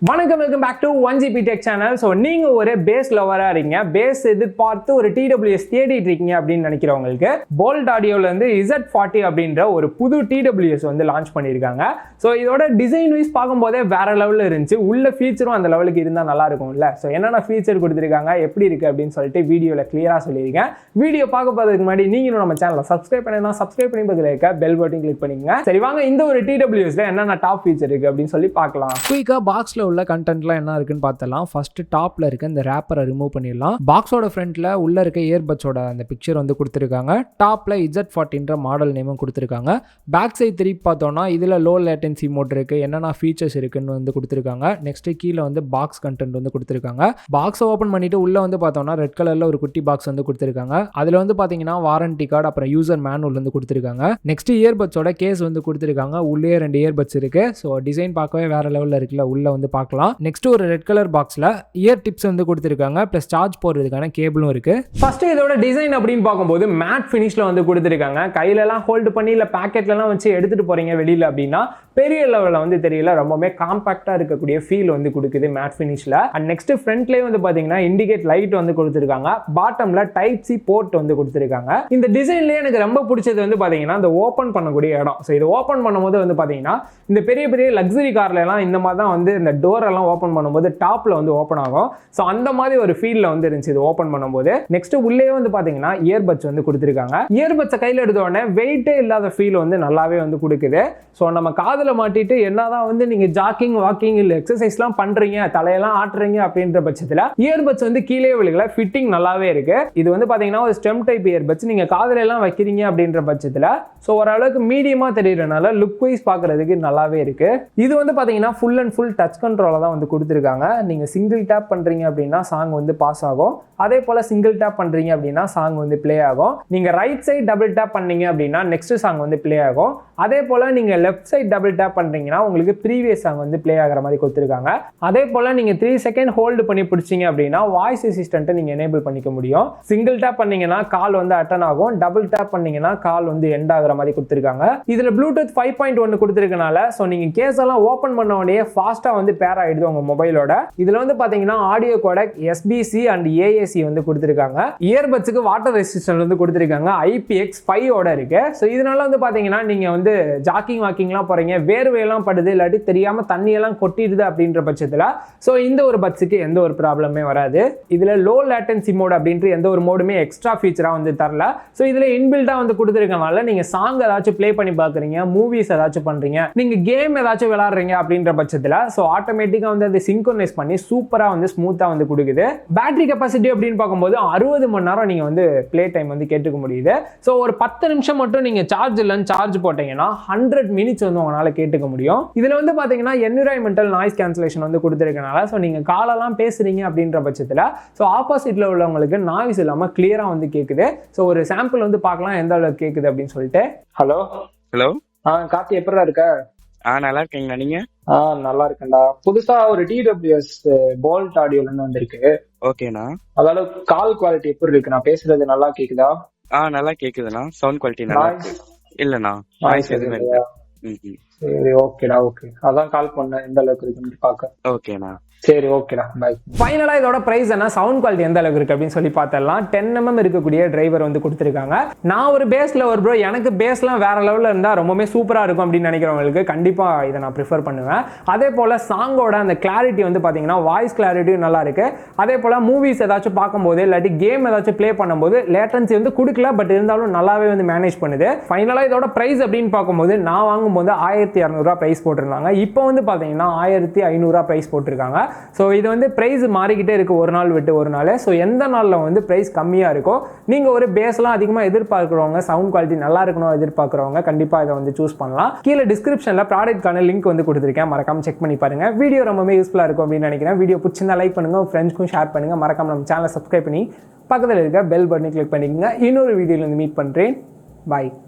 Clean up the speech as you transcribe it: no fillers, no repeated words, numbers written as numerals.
வணக்கம், welcome back to 1GB Tech channel. So நீங்கள் ஒரு பேஸ் லவராக இருக்கீங்க, பேஸ் எதிர்பார்த்து ஒரு TWS தேடிட்டு இருக்கீங்க அப்படின்னு நினைக்கிறவங்களுக்கு போல்ட் ஆடியோலேருந்து Z40 அப்படின்ற ஒரு புது TWS வந்து லான்ச் பண்ணியிருக்காங்க. ஸோ இதோட டிசைன் வைஸ் பார்க்கும்போதே வேற லெவலில் இருந்துச்சு. உள்ள ஃபீச்சரும் அந்த லெவலுக்கு இருந்தால் நல்லா இருக்கும்ல. ஸோ என்னென்ன ஃபீச்சர் கொடுத்துருக்காங்க, எப்படி இருக்குது அப்படின்னு சொல்லிட்டு வீடியோவில் கிளியராக சொல்லியிருக்கேன். வீடியோ பார்க்க போகிறதுக்கு முன்னாடி நீங்களும் நம்ம சேனலை சப்ஸ்கிரைப் பண்ணி பதில் இருக்க பெல் பட்டன் கிளிக் பண்ணிக்கங்க. சரி வாங்க, இந்த ஒரு TWSல என்னென்ன டாப் ஃபீச்சர் இருக்குது அப்படின்னு சொல்லி பார்க்கலாம். குயிக்காக பாக்ஸில் உள்ள கண்டென்ட்லாம் என்ன இருக்குன்னு பார்த்தலாம். ஃபர்ஸ்ட் டாப்ல இருக்க இந்த ரேப்பரை ரிமூவ் பண்ணிடலாம். பாக்ஸோட ஃப்ரண்ட்ல உள்ள இருக்க இயர்பட்ஸோட அந்த பிக்சர் வந்து கொடுத்துருக்காங்க. டாப்ல Z40ன்ற மாடல் நேமும் கொடுத்துருக்காங்க. பேக் சைட் திருப்பி பார்த்தோம்னா இதுல லோ லேட்டன்சி மோட் இருக்கு, என்னென்ன ஃபீச்சர்ஸ் இருக்குன்னு வந்து கொடுத்துருக்காங்க. நெக்ஸ்ட் கீழே வந்து பாக்ஸ் கண்டென்ட் வந்து கொடுத்துருக்காங்க. பாக்ஸை ஓப்பன் பண்ணிட்டு உள்ள வந்து பார்த்தோம்னா ரெட் கலர்ல ஒரு குட்டி பாக்ஸ் வந்து கொடுத்துருக்காங்க. அதுல வந்து பாத்தீங்கன்னா வாரண்டி கார்டு அப்புறம் யூசர் மேனுவல் வந்து கொடுத்துருக்காங்க. நெக்ஸ்ட் இயர்பட்ஸோட கேஸ் வந்து கொடுத்துருக்காங்க. உள்ளே 2 இயர்பட்ஸ் இருக்கு. ஸோ டிசைன் பார்க்கவே வேற லெவலில் இருக்குல்ல. உள்ள வந்து பார்க்கலாம். நெக்ஸ்ட் ஒரு ரெட் கலர் பாக்ஸ்ல இயர் டிப்ஸ் வந்து கொடுத்திருக்காங்க. பிளஸ் சார்ஜ் போடுறதுக்கான கேபிளும் இருக்கு. ஃபர்ஸ்ட் இதோட டிசைன் அப்படின்னு பார்க்கும்போது மேட் ஃபினிஷ்ல வந்து கொடுத்திருக்காங்க. கையில எல்லாம் ஹோல்ட் பண்ணி இல்ல பாக்கெட்ல எல்லாம் வச்சு எடுத்துட்டு போறீங்க வெளியில அப்படின்னா பெரிய லெவல்ல வந்து தெரியல, ரொம்பவே காம்பாக்டா இருக்கக்கூடிய ஃபீல் வந்து கொடுக்குது மேட் ஃபினிஷ்ல. அண்ட் நெக்ஸ்ட் ஃப்ரண்ட்லயே வந்து பாத்தீங்கன்னா இண்டிகேட் லைட் வந்து கொடுத்திருக்காங்க. பாட்டம்ல டைப் சி போர்ட் வந்து கொடுத்திருக்காங்க. இந்த டிசைன்லயே எனக்கு ரொம்ப பிடிச்சது வந்து பாத்தீங்கன்னா இந்த ஓபன் பண்ணக்கூடிய இடம். ஸோ இது ஓபன் பண்ணும்போது வந்து பாத்தீங்கன்னா இந்த பெரிய பெரிய லக்ஸரி கார்ல எல்லாம் இந்த மாதிரி தான் வந்து இந்த டோர் எல்லாம் ஓபன் பண்ணும்போது டாப்ல வந்து ஓபன் ஆகும். ஸோ அந்த மாதிரி ஒரு ஃபீல்ல வந்து இருந்துச்சு இது ஓபன் பண்ணும்போது. நெக்ஸ்ட் உள்ளே வந்து பாத்தீங்கன்னா இயர்பட்ஸ் வந்து கொடுத்திருக்காங்க. இயர்பட்ஸை கையில எடுத்த உடனே வெயிட்டே இல்லாத ஃபீல் வந்து நல்லாவே வந்து கொடுக்குது. ஸோ நம்ம காதுல மாட்டிட்டு என்னதான் வந்து நீங்க ஜாக்கிங் வாக்கிங் இல்ல எக்ஸசைஸ்லாம் பண்றீங்க, தலையெல்லாம் ஆட்டுறீங்க அப்படின்ற பட்சத்துல இயர்பட்ஸ் வந்து கீழே விழுகல, ஃபிட்டிங் நல்லாவே இருக்கு. இது வந்து பாத்தீங்கன்னா ஒரு ஸ்டெம் டைப் இயர்பட்ஸ், நீங்க காதுல எல்லாம் வைக்கிறீங்க அப்படின்ற பட்சத்துல ஸோ ஓரளவுக்கு மீடியமா தெரியறதுனால லுக் வைஸ் பாக்குறதுக்கு நல்லாவே இருக்கு. இது வந்து பாத்தீங்கன்னா ஃபுல் அண்ட் ஃபுல் டச் கண்ட்ரோல தான் வந்து கொடுத்துருக்காங்க. நீங்க சிங்கிள் டேப் பண்றீங்க அப்படின்னா சாங் வந்து பாஸ் ஆகும். அதே போல சிங்கிள் டேப் பண்றீங்க அப்படின்னா சாங் வந்து பிளே ஆகும். நீங்க ரைட் சைட் டபுள் டேப் பண்ணீங்க அப்படின்னா நெக்ஸ்ட் சாங் வந்து பிளே ஆகும். அதே போல நீங்க லெஃப்ட் சைட் டபுள் டேப் பண்றீங்கன்னா உங்களுக்கு ப்ரீவியஸ் சாங் வந்து பிளே ஆகிற மாதிரி கொடுத்துருக்காங்க. அதே போல நீங்க 3 செகண்ட் ஹோல்டு பண்ணி பிடிச்சிங்க அப்படின்னா வாய்ஸ் அசிஸ்டன்ட்டை நீங்க எனேபிள் பண்ணிக்க முடியும். சிங்கிள் டேப் பண்ணீங்கன்னா கால் வந்து அட்டன் ஆகும். டபுள் டேப் பண்ணீங்கன்னா கால் வந்து எண்ட் ஆகிற மாதிரி கொடுத்துருக்காங்க. இதுல ப்ளூடூத் 5.1 கொடுத்துருக்கனால ஸோ நீங்க கேஸ் எல்லாம் ஓப்பன் பண்ண உடனே ஃபாஸ்டா வந்து பேர் ஆயிடுது உங்க மொபைலோட. இதுல வந்து பாத்தீங்கன்னா audio codec SBC and AAC வந்து கொடுத்திருக்காங்க. இயர்பட்ஸ்க்கு வாட்டர் ரெசிஸ்டன்ட் வந்து கொடுத்திருக்காங்க. IPX5 ஓட இருக்கு. சோ இதனால வந்து பாத்தீங்கன்னா நீங்க வந்து ஜாக்கிங் வாக்கிங்லாம் போறீங்க, வேர்வையெல்லாம் படுது, இல்லாட்டி தெரியாம தண்ணி எல்லாம் கொட்டிடுது அப்படின்ற பட்சத்துல சோ இந்த ஒரு பட்ஸுக்கு எந்த ஒரு ப்ராப்ளமே வராது. இதுல லோ லேட்டன்சி மோட் அப்படின்ற எந்த ஒரு மோடுமே எக்ஸ்ட்ரா ஃபீச்சரா வந்து தரல. சோ இதுல இன்பில்டா வந்து கொடுத்திருக்கனால நீங்க சாங் ஏதாச்சும் ப்ளே பண்ணி பாக்குறீங்க, மூவிஸ் ஏதாச்சும் பண்றீங்க, நீங்க கேம் ஏதாச்சும் விளையாடுறீங்க அப்படின்ற பட்சத்துல சோ ஆட்டோமேட்டிக்கா வந்து அதை சிங்க்ரோனைஸ் பண்ணி சூப்பரா வந்து ஸ்மூத்தா வந்து கொடுக்குது. பேட்டரி கெபாசிட்டி அப்படின்னு பார்க்கும்போது 60 மணி நேரம் நீங்க வந்து ப்ளே டைம் வந்து கேட்டுக்க முடியுது. சோ ஒரு 10 நிமிஷம் மட்டும் நீங்க சார்ஜ் இல்லன்னு சார்ஜ் போட்டீங்கன்னா 100 மினிட்ஸ் வந்து உங்களால கேட்டுக்க முடியும். இதுல வந்து பாத்தீங்கன்னா என்விரான்மெண்டல் நாய்ஸ் கேன்சலேஷன் வந்து கொடுத்திருக்கனால சோ நீங்க காலெல்லாம் பேசுறீங்க அப்படின்ற பட்சத்துல சோ ஆப்போசிட்ல உள்ளவங்களுக்கு நாய்ஸ் இல்லாம கிளியரா வந்து கேக்குது. சோ ஒரு சாம்பிள் வந்து பார்க்கலாம் எந்த அளவுக்கு கேக்குது அப்படின்னு சொல்லிட்டு. ஹலோ கார்த்தி, எப்படிடா இருக்க? நல்லா இருக்கீங்களா நீங்க? நல்லா இருக்கேன்டா. புதுசா ஒரு TWS போல்ட் ஆடியோல இருந்து வந்திருக்கு. ஓகேண்ணா. அதாவது கால் குவாலிட்டி எப்படி இருக்கு? நான் பேசுறது நல்லா கேக்குதா? நல்லா கேக்குதுண்ணா. சவுண்ட் குவாலிட்டி நல்லா இருக்கு. இல்லண்ணா நாய்ஸ் எதுவும் இல்ல. சரி, ஓகேடா. ஓகே, அதான் கால் பண்ணேன் எந்த அளவுக்கு இருக்குன்னு பார்க்க. ஓகேண்ணா. சரி, ஓகேடா, பை. ஃபைனலா இதோட பிரைஸ் என்ன, சவுண்ட் குவாலிட்டி எந்த அளவுக்கு இருக்கு அப்படின்னு சொல்லி பார்த்தலாம். 10mm இருக்கக்கூடிய டிரைவர் வந்து கொடுத்துருக்காங்க. நான் ஒரு பேஸ்ல ஒரு ப்ரோ, எனக்கு பேஸ்லாம் வேற லெவல்ல இருந்தா ரொம்பவே சூப்பரா இருக்கும் அப்படின்னு நினைக்கிறவங்களுக்கு கண்டிப்பா இதை நான் ப்ரிஃபர் பண்ணுவேன். அதே போல சாங்கோட அந்த கிளாரிட்டி வந்து பாத்தீங்கன்னா வாய்ஸ் கிளாரிட்டியும் நல்லா இருக்கு. அதே போல மூவிஸ் ஏதாச்சும் பார்க்கும்போது இல்லாட்டி கேம் ஏதாச்சும் பிளே பண்ணும்போது லேட்டன்சி வந்து கொடுக்கல, பட் இருந்தாலும் நல்லாவே வந்து மேனேஜ் பண்ணுது. ஃபைனலா இதோட பிரைஸ் அப்படின்னு பார்க்கும்போது நான் வாங்கும்போது 1200 பிரைஸ் போட்டிருந்தாங்க. இப்போ வந்து பாத்தீங்கன்னா 1500 பிரைஸ் போட்டிருக்காங்க. ஸோ இது வந்து ப்ரைஸ் மாறிக்கிட்டே இருக்கு ஒரு நாள் விட்டு ஒரு நாள். ஸோ எந்த நாளில் வந்து ப்ரைஸ் கம்மியாக இருக்கோ நீங்கள் ஒரு பேஸ்லாம் அதிகமாக எதிர்பார்க்குறவங்க, சவுண்ட் குவாலிட்டி நல்லா இருக்கணும் எதிர்பார்க்குறவங்க கண்டிப்பாக இதை வந்து சூஸ் பண்ணலாம். கீழே டிஸ்கிரிப்ஷனில் ப்ராடக்ட்கான லிங்க் வந்து கொடுத்துருக்கேன், மறக்காம செக் பண்ணி பாருங்க. வீடியோ ரொம்பவே யூஸ்ஃபுல்லாக இருக்கும் அப்படின்னு நினைக்கிறேன். வீடியோ பிடிச்சிருந்தா லைக் பண்ணுங்க, உங்கள் ஃப்ரெண்ட்ஸ்க்கும் ஷேர் பண்ணுங்க. மறக்காம நம்ம சேனலை சப்ஸ்கிரைப் பண்ணி பக்கத்தில் இருக்க பெல் பட்டனை கிளிக் பண்ணிக்கோங்க. இன்னொரு வீடியோவில் வந்து மீட் பண்ணுறேன். பாய்.